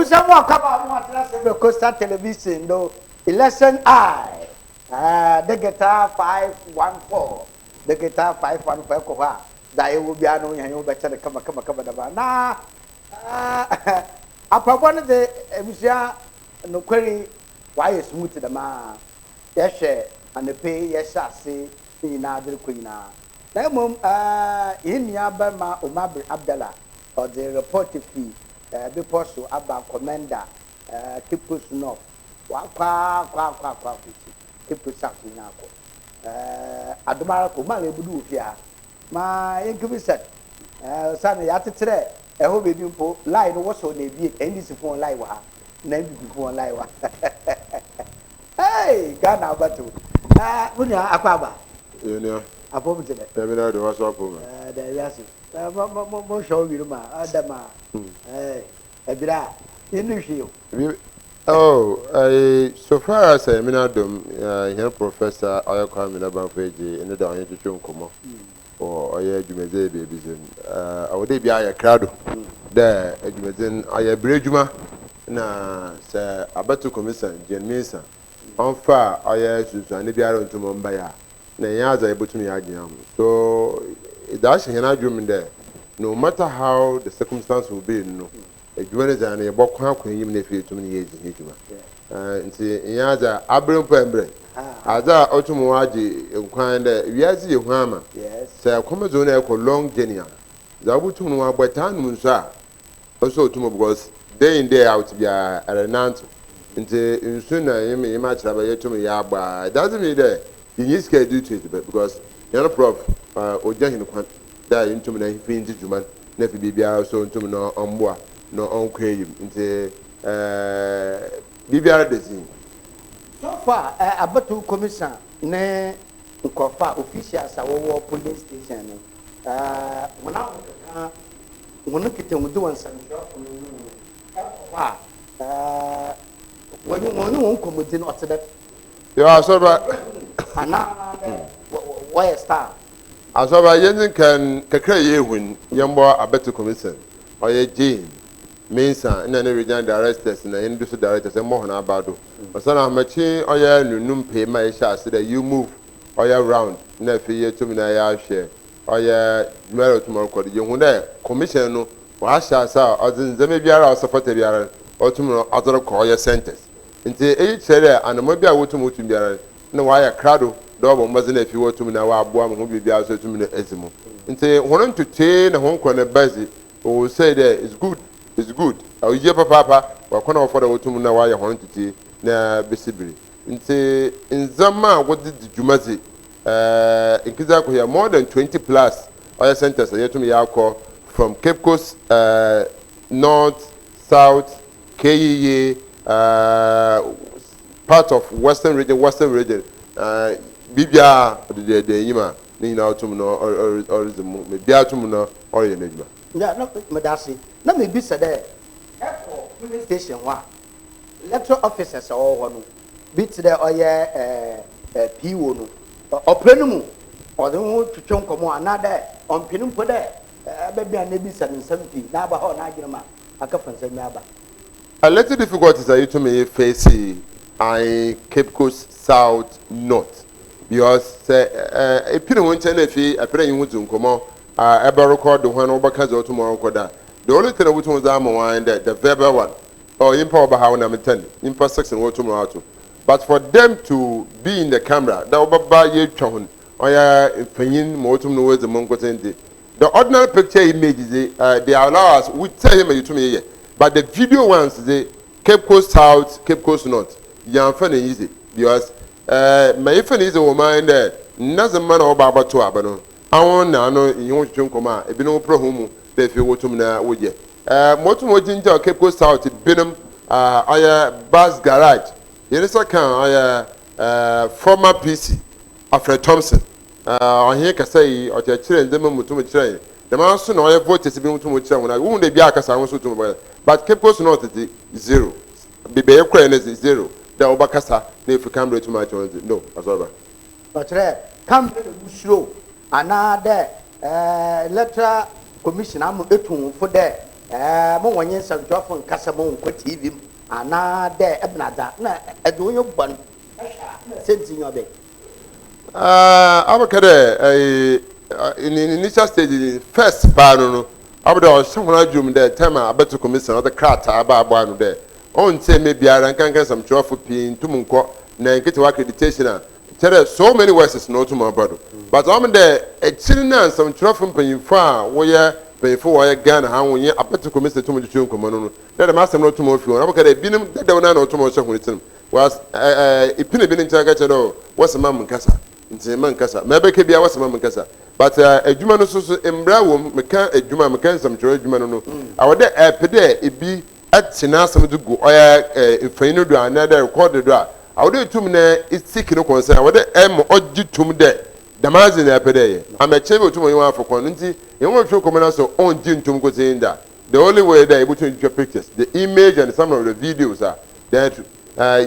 Obisa mo akaba mo atla se be Coastal Television do election I the guitar 514 the guitar 514 ko ha da ye wo bia no yan wo be chere kama da ba na apabo ne de ebusia no kweri why smooth da ma ye hwe anepe ye hyase ni na adere ko ina na mom inia ba ma Omar Abdallah or the report fee before so about commander keep us no kwa keep us out na ko adumara ko ma lebudu ofia ma yenkibi set sana ya tetere ho bebi mpo line wo so na bi ndc phone line wa na bi phone line wa hey Ghana abatu munya akwaba yenya apo mutede ebe na do waso apo da yasi mo show wi ma adama ebira inu hwio oh so far as I mean adom here professor Ayakwa Minabanfeji ene da onye twetwe nkomo o oye adwumeze bebi zen awode bia ya krado da adwumezen aye brejuma na se abatu commission jenmisa onfa oye susane biara ntomo mba ya na yaza ebotumi ya agyan so that she na adwum there no matter how the circumstance will be no adwumene zane ye bokwa akwan yim na fi tum ne ye ji adwuma nti yaza abrempo embre aza otumo waje nkwan da wiazi ye hu ama say komezo na ekọ long journey za obutum no agbata anu nso a oso otumo because day in day out bia arenant nti nso na yim achira ba yetum ya agba it doesn't mean that you need to do it because you're not prof ojahin kwan da yintum na fi nti dwuma na fi bibia so ntum no omboa no onkwe yim nti bibia dezin so far abatu commission ne nkofa officials awo police station no wona kete wudu wan sanjo won komodi no otede yo so ba ana why star asoba yen kan kakra ye hun yembo abatu commission oye Jane Mensa na ne regional directors na industry directors e mo hona abado osana amachi oye nunum pe ma ye sha say you move oye round na fi ye tumi na ya hwe oye mero tomorrow ko de hun de commission no wa sha sa ozinzeme biara o support biara otum azoro ko oye centers nti eyi chere anamo bia wotum biara na wa ya crowd do bo mbaze na fi wotum na wa aboa mo bibia so tum na ezimo nti hono ntute na honko na bazi o say that it's good o je papa wa kona ofo da wotum na wa ya hono ntute na besibiri nti nzama wodi djumazi inkiza ko ya more than 20 plus oil centers yetum ya ko from Cape Coast north south KEA part of western region bibia de yima ni na otum no orizum me bia otum no oye na djuma ya no medasi na me bi sede police station wa electoral officers all no bit there oye PO no oprenum o de ho twetwe nkomo anada onpinum po de be bia na bi sane nsam na ba ho na agirema akafa nsam aba a little difficulties are you to me face I Cape Coast south north because a pin one channel fee a pray you would nkomo ever record the one over kazo tomorrow koda the only thing I would was am the verbal one or impower by how I'm attending impower section what tomorrow but for them to be in the camera that will buy ye chon or ya penyin motum no the monko the ordinary picture images they allow us we tell him you to me but the video ones the Cape Coast south Cape Coast north yan fan easy because my fan is a woman there nothing man or baba to abano awon na no yin twunkoma ebi no pro homu da fi wotum na woje motum ojinja Cape Coast south binum aya bus garage yenisa kan aya former PC Alfred Thompson here ka say o te kire ndem mutum kire the man so na aya voters bi mutum kire wona wo de bia akasa won so tum but Cape Coast north is zero be ekwa na zero da obakasa na efu camera too much on no asoba but camera busro ana de electoral commission am etun for there mo wonye nsantwafo nkasa mo nko TV ana de ebnada na edo yo bon senti nyobe abakade in initial stage first pa no abda o shawna dwum de time abeto commission of the krata aba aba no de on say me biara nkankan samtwafo pin tum nko na nkete accreditation a there so many words no to my brother but am de ekiri na samtwafo mpanyimfo a wo ye panyimfo wo ye Ghana ha wo ye abeto commission tum ditwe nkomo no de ma asem no to mo fi won abakade binim de na no to mo hwe hunitim was ipine bi ntia ga chedo wasema nkasa nti man kasa mebeke bia wasema man kasa but adwuma no so embra wo meka adwuma meka samtworo adwuma no awode epede ebi atina asem de go oya efan no do another record do a awode tum na isik no concern awode ogitum de damazi na epede ye ameche be tum yon afokon nti yon twa komana so on gintum ko zinda the only way that able to take pictures the image and some of the videos are that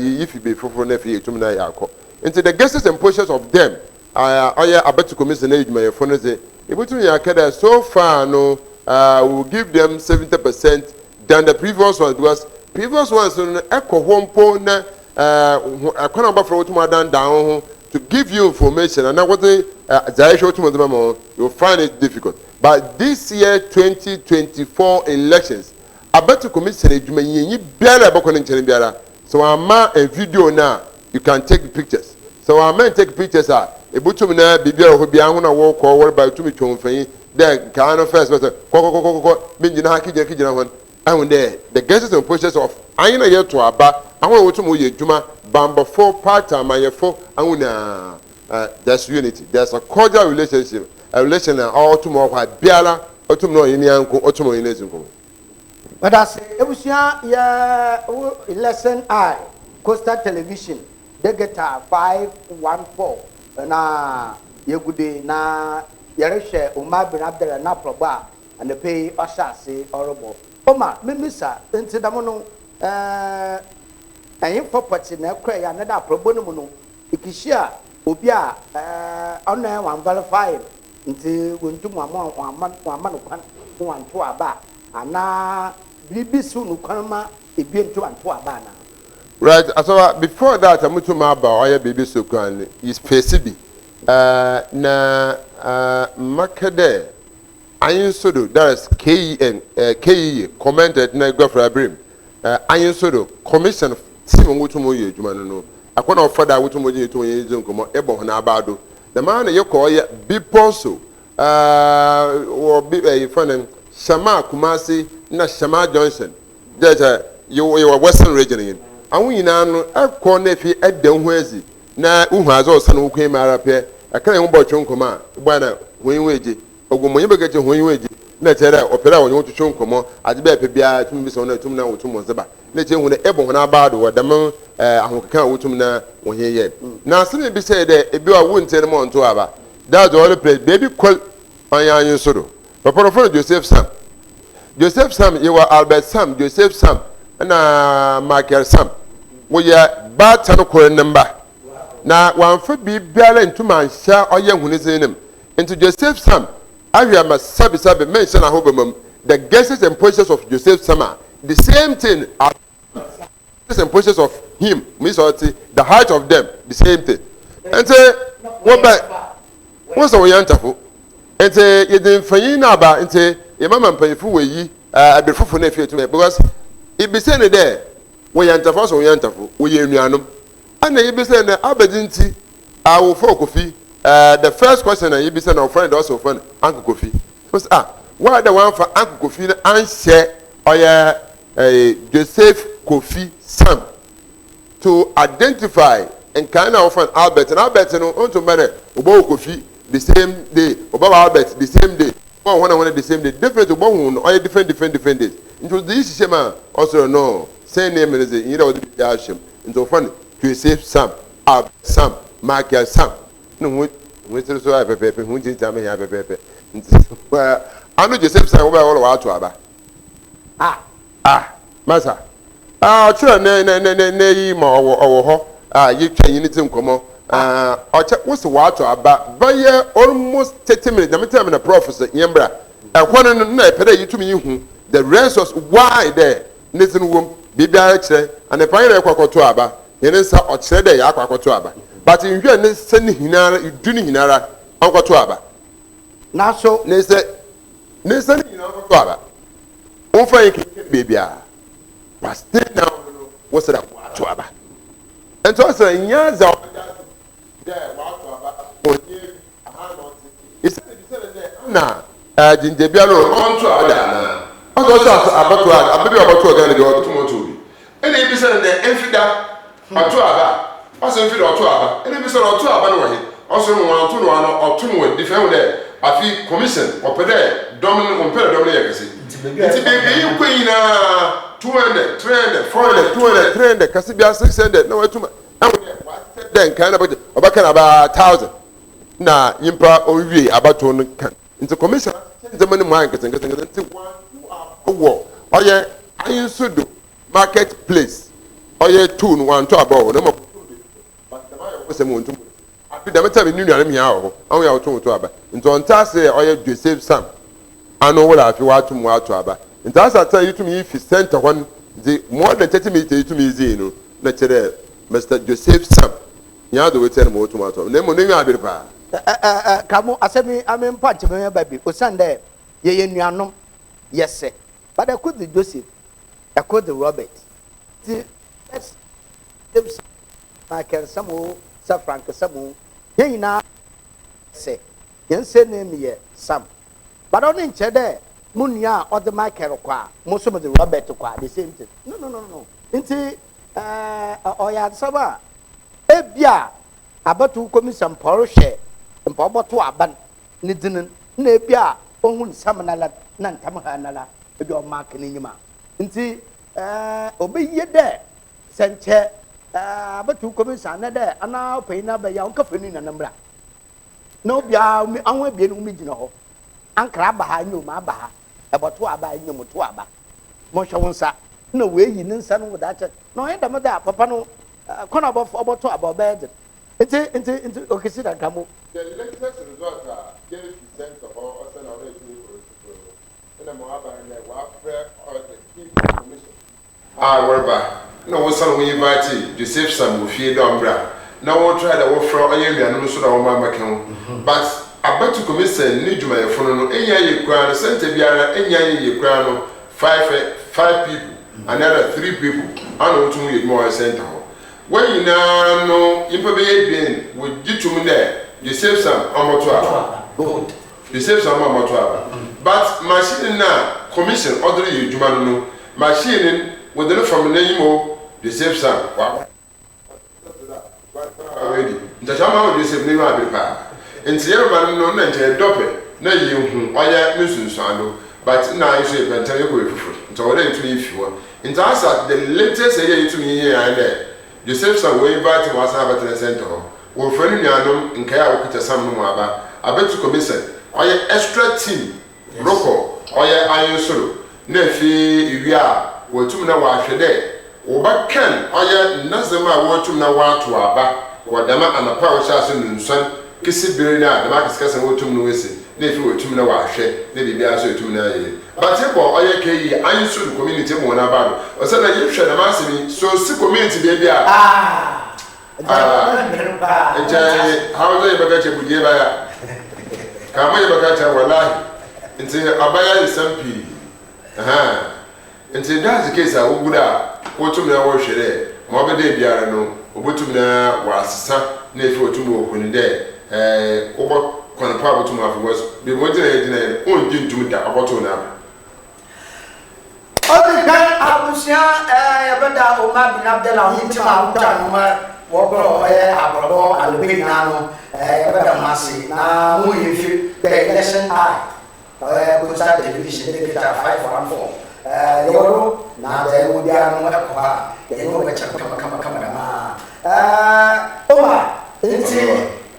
if you be for na fi tum na yakọ into the guests and pushes of them about commission age my phone say able to yakada so far no will give them 70% than the previous ones because previous ones no echo hompo na akwana ba for what down to give you information and now what they show to them you'll find it difficult but this year 2024 elections about commission age my yin biara bakon nchen biara so ama a video now you can take pictures so our men take pictures are ebutum na bibia ho bia ho na wo ko wo ba tumi twonfan then can no first but ko minjina ha kijina hon ahun there the guests and process of ayina ye to aba ahun wo tum ye djuma bamba for part time ayefo ahun na there's unity there's a cordial relationship a relation na all tum ho biala otum no yini anko otum yini ezinko but as ebusia ya lesson I Coastal Television Degeta 514 na yegude na yereshe Umar bin Abdullah na proba and the pay osase orobo Oma memisa enti da no ayin property na ekra ya na da probo no no ikishia obi a ona wan verify nti wontum ama no kwan wanto aba ana bibisu no kwan ma ebientu wanto aba na. Right, so before that, I'm to my boy, baby, so can is PCB. Na Makade, Iron Sodo, that is KE, commented, na go for a brim. Iron Sodo, commission, Simon Wutumoye, Jumano. I can't offer that Wutumoye to Yizunko, Ebo Nabado. The man you call ye Biposo, or be a friend, Shama Kumasi, na Shama Johnson. There's you were Western region. Awu nyina no akọ na fi edem ho azi na uhu azo san wo kwen mara pe akran ho bo twonkomo a gba na wenweje ogomonye begeje ho wenweje na tere opera wonye twonkomo ade be pe bia tum bi so na tum na wotum nzeba na che hu na ebo ho na baado wadam ahokeka wotum na wohye ye na asem bi say de ebi wa wo ntere mo nto aba that the only place baby call anyanyu sodo papa no Joseph Sam you were Albert Sam Joseph Sam na Michael Sam we ya ba tan ko number na wan fa bi biara ntuma nhya oye hunizenem into Joseph Sam ahia ma sabi mention na hobamam the guesses and process of Joseph Sam the same thing as and process of him means the height of them the same thing and say what ba what's the yantafo and say you den fanyin na ba and say e mama mpanyifu we yi abefofo na fie to because it be saying there we yantafo so yantafo we enuanom and you be saying abedinti awo for Kofi the first question you be saying our friend also friend Uncle Kofi because why the one for Uncle Kofi and share or Joseph Kofi Sam to identify and kind of friend Albert and Albert no on to matter about Kofi the same day about Albert the same day one the same day different about or different days into this shema also no same name is you know the Hashim into fun Joseph Sam Sam Michael Sam no we still so have pepe who did tell me have pepe well I know Joseph Sam over all about to aba masa try na yi ma owo ho you twan ni tim komo what's what aba by almost 30 minutes na me tell me na professor yembra ehwo no na epede yi tumi hu the rest was why there nation wom bibia kire and the pioneer kwakoto aba yene nsa okire there ya kwakoto aba but in hwe ne se ne hinara idu ne hinara kwakoto aba na so ne se ne hinara kwakoto aba won fa yake bibia but still now what's that kwakoto aba and so say nyaza there kwakoto aba onye aha no it's na jinjebia no onto ada na ọsọ abato ababi abato ọgá ni ọtún mọ́tò bi ẹni ebi sẹ ẹ ẹnfida ọtún aba ọsọ ẹnfida ọtún aba ẹni ebi sẹ ọtún aba ni wọ̀nyí ọsọ wọn ọtún ni wọn ọtún wọn dìfẹ́ wọn dẹ àfi commission ọ̀pẹ dẹ dọ́mìnì ọ̀pẹ dẹ dọ́mìnì yẹ kẹsì nti bèbí yìí kọ́ yìí náà 200 300 400 200 300 kasi bíi 600 náà wọ́n tún ẹ̀wọ̀n dẹ̀ nǹkan náà bẹ́ẹ̀ ọba kan aba 1000 na nyimpa owie abato no kan nti commission ntẹmọ ni mu ayé nkẹtẹnkẹtẹ nti wọ ọyẹ ayinsodo market place ọyẹ tool wọn ntọ abọ wọn ọmọ ọsẹ mu ntọmọ afi dàmẹ tàbí nínú àná mìíràn wọ àwọn yà wọtọ aba nti ọ̀ntàsẹ ọyẹ Joseph Sam ano wọlé àfi wàtò mu wàtò aba ntàsẹ àtàn yìí tún yìí fi center hɔ nti more than 30 minutes yìí tún yìí zi yìí no na kyerɛ Mr. Joseph Sam yàrá do wetí ẹni mu wọtò mu wàtò na emu ne nwa abiri paa. Kamu asemi ame mpa cheme baby osande ye nuanom yese but I could the Joseph I could the Robert the Michael Samu Sir Frank Samu ye na say yen say name ye Sam but on nche there munia or the Michael kwa mo so the Robert kwa the same thing no nti oya saba ebia abatu commission poroshe mpọbọtọ aban ne dinin na ebia ohun samanala na ntamhanala ebi o mark ne nyima nti obeyiye de senche abatu commission na de ana opina ba ya onka fani na nambra na obia anwa bie no migina ho ankra ba ha nyom aba ha eboto aba nyom to aba mo hwe wonsa na weyi ne nsa no da che na o yeda da papa no kona oboto aba obed nti okisi da kamo. The latest result gave percent of all also now they do in the Moaba and the Wafre or the Key Commission. Whatever. No, son, we invite Joseph Sam will feed Umbra. Now we'll try the Wafre or Yamian, so that Mama can. But I bet to commission need you my phone, any year crown, Santa Biara, any year crown, five people, another 3 people. I know to me more center. When you now know, improbable would get to me there. Joseph Sam Amotoaba. Good. Joseph Sam Amotoaba. But machine now commission order you Jumano. Machine with the from the name of Joseph Sam. Wow. Already. The Shama Joseph name I be pa. In Sierra Man no Nancy Dope. No you oya Musun Sando. But now you say and tell you go for. So what to me if you want. In Tasa the latest say to me here and there. Joseph Sam way back to Wasaba Center. Wo friend nuanom nkaya wokita sam no aba abetu commission oye extra team roko oye ayonsoro na fi iwia wotum na wahwede wo ba kan oye nazema wotum na watu aba wodama anapa wo sha so nunsan kisi bere na dama kiskasa wotum no wesi na fi wotum na wahwe na bibia so wotum na ye batebo oye keyi ayonsoro community mo na ba do o se na yehwe na masemi so si community bia how do you baga budie baya kama you baga wallahi nti abaya isampi nti that's the case I would wotum na wo hwere mo obede biara no obotum na wasesa na efi wotum okuni de obo kwana pa wotum afwas be mo dina onji ntum da aboto na kan abusia yabada Omar bin Abdullah hintima utanu wobro abrobo alubina no yabada masi na mu yifi the election Coastal Television de 514 yoro na da mu dia no ekwa de no becha kama ma Omar nti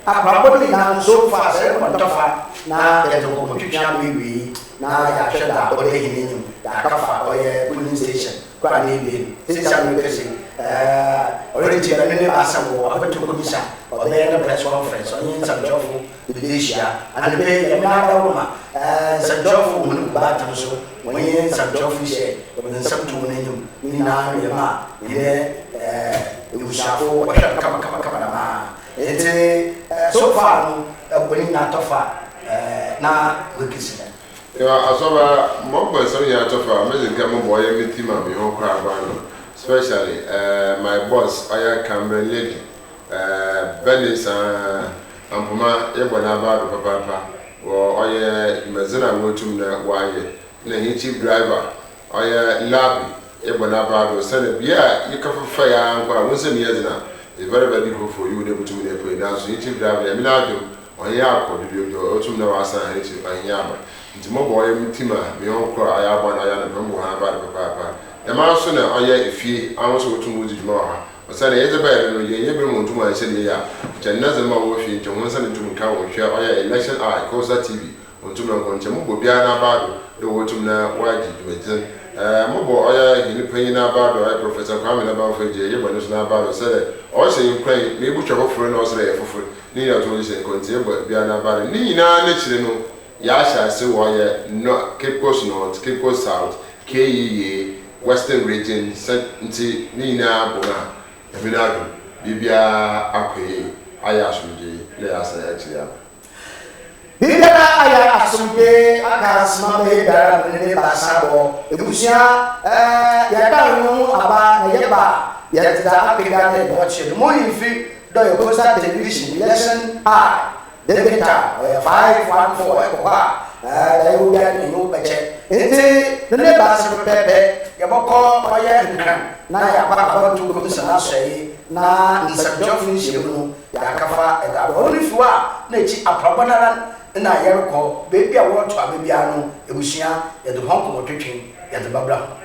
abrobo na so far se mo tofa na de ko twitwa wi na ya hweda o de hinini ya kafa police station kwani bi sisa no kesi already ba ne ba sa wo abeto ko bisa obe na press conference onye nsabjofo bidesia and be ya na da roma nsabjofo mun ba ta so onye nsabjofo she nsabtu mun enyum ni na ya ma ile ushafo wa kama na ma ete so far no ko ni na tofa na wekisi ya asoba mo bo so ya tofa me nka mo boy me team am ho kwa ba no especially my boss aya Cameron lady Benis ampuma yebona ba do papa wo oye mazina wotum na waye na hi chief driver oye labi yebona ba do sene bia yikafa ya nkwa wonse yazina is very very good for you able to me for now so chief driver ya minado oye akodo otum na wasa hi chief anyama nti mo boy me team a me onkwa aya ba na ya na mo ha ba do papa ya ma so na oye efie awon so wotum wo juma ha osane yeze ba no ye be mo ntuma se ne ya jannaze ma wo fi nche won sane tum ka wo hwe oya election eye Kosa TV ntuma nko nche mo bo bia na ba do wotum na waji dwedin mo bo oya hini panyi na ba do ai Professor Kwame na ba fa je ye bo no na ba do se o se yin kwan me bu twa foforo na o se ye foforo ni ya to se nko nte bo bia na ba ni nyina na chire no ya sha se wo ye no Cape Coast North Cape Coast South KEA Western region nti ni nyina bo na Eminado, Bibia Akwe, Ayasuje, Leasa Etia. Bibia Aya Asumbe, Akasma, Dara, and Basabo, Ebusia, Yakanu, Aba, Yaba, Yata, Pigana, watching more in free, do you post that television, lesson I, the guitar, 514, they will get a new budget. It's the neighbors of Pepe, Yaboko, Oya, Naya Papa to Commissioner say, na Nsabjofo Shemu, Yakafa, and only if you are, Nachi, a Pabanaran, and I Yerko, baby, I want to a babyano, Ebusia, and the Hong Kong teaching, and the Babla.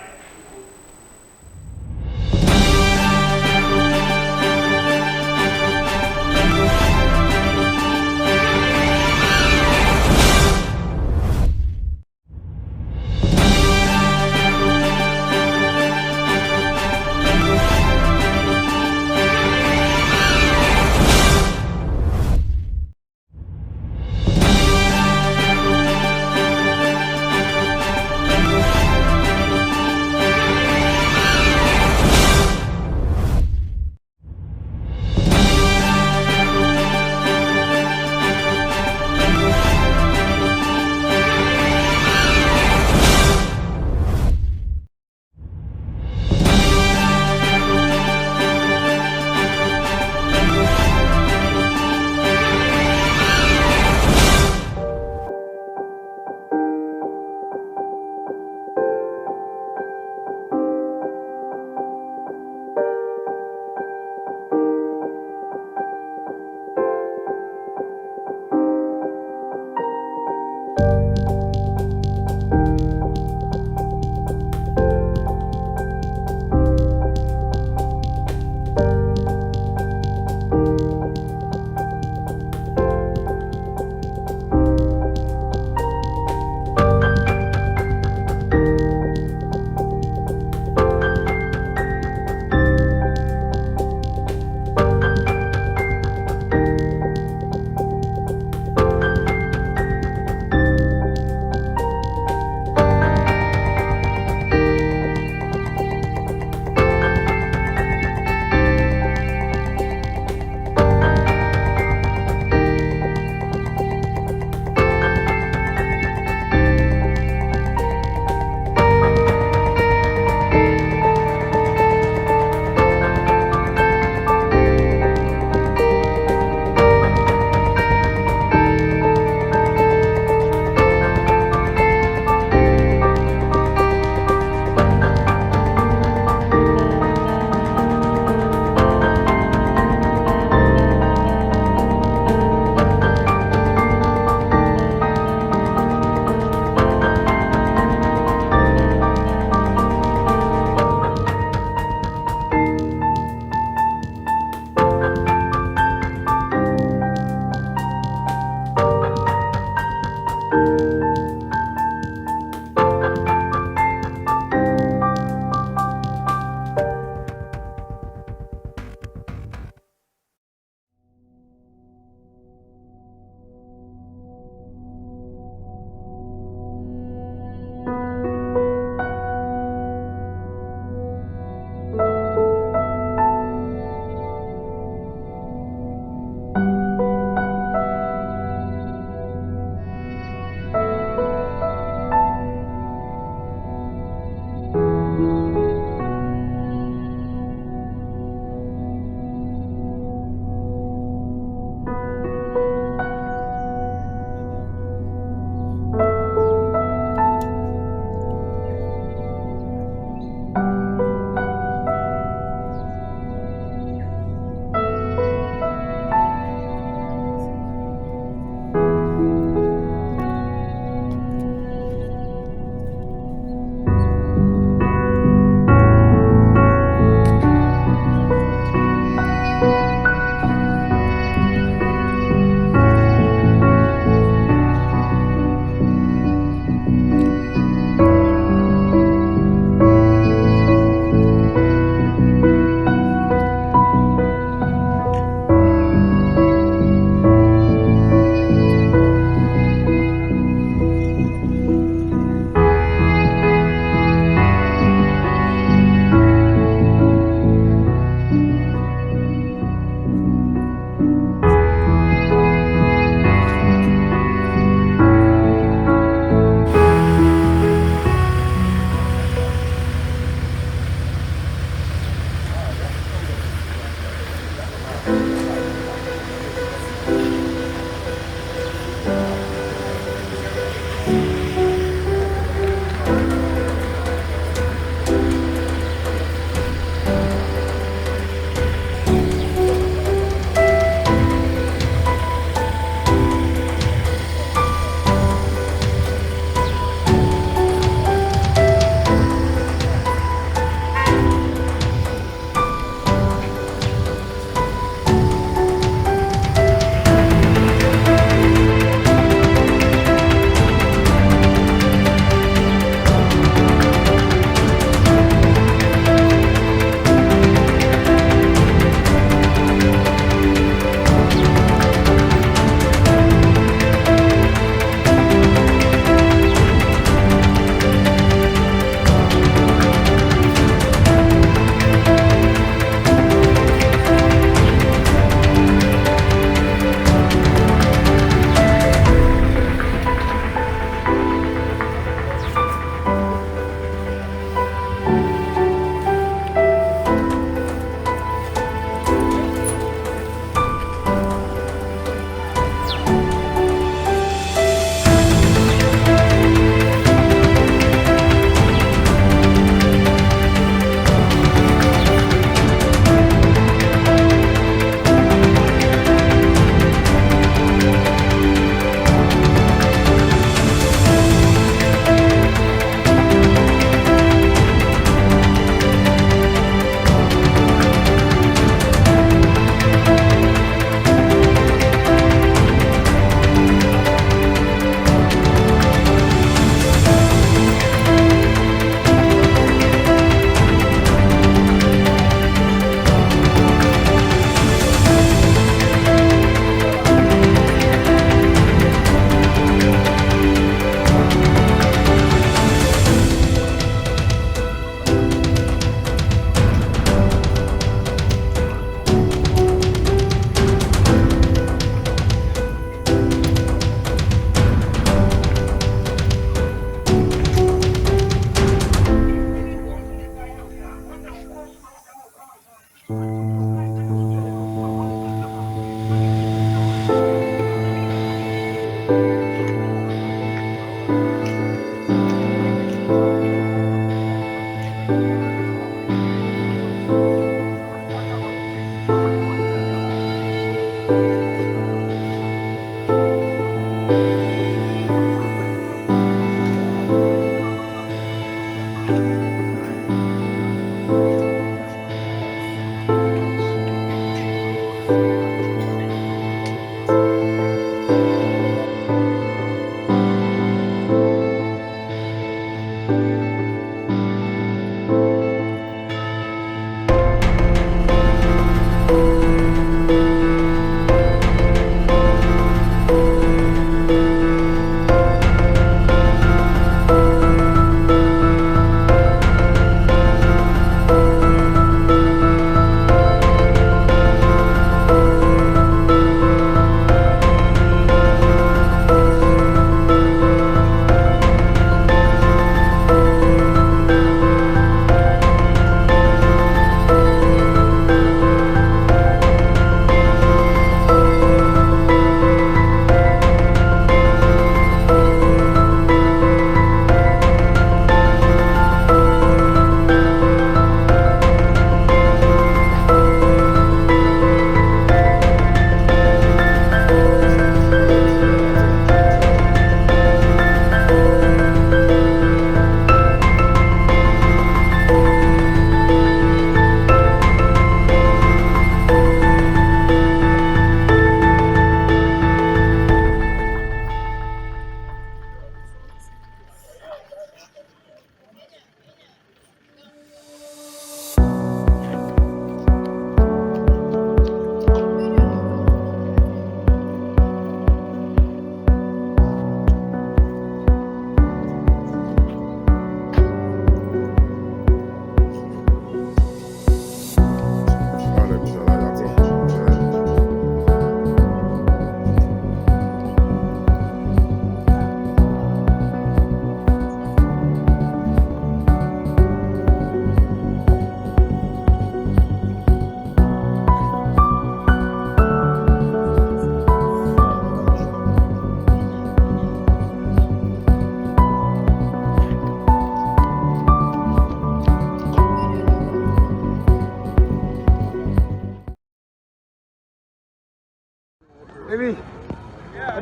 Baby.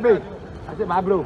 Baby. I said my bro.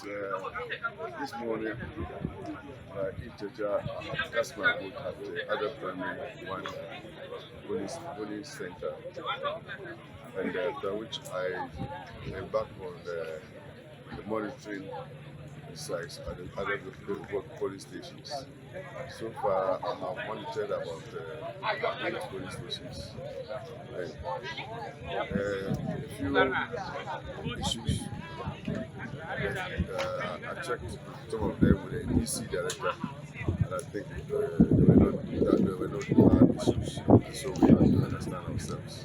Yes, this morning, that's my vote at the other primary one polling center, and after which I embarked on the monitoring exercise at the other police stations. So far, I have monitored about 8 police stations. And, a few issues. I checked some of them with the DC director, and I think there were not bad issues. So we have to understand ourselves.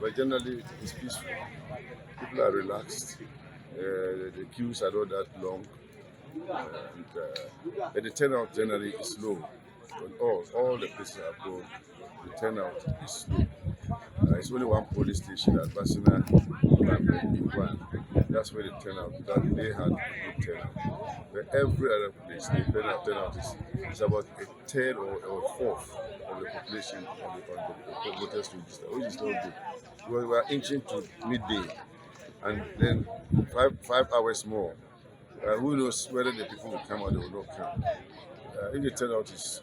But generally, it is peaceful. People are relaxed. The queues are not that long, and the turnout generally is low. On all the places I've gone, the turnout is low. It's only one police station at Basina and that's where the turnout, that they had a good turnout. But every other place, the turnout is about a third or a fourth of the population on the voters register, which is not good. Because we are inching to midday, and then 5 hours more. Who knows whether the people will come or they will not come. If the turnout is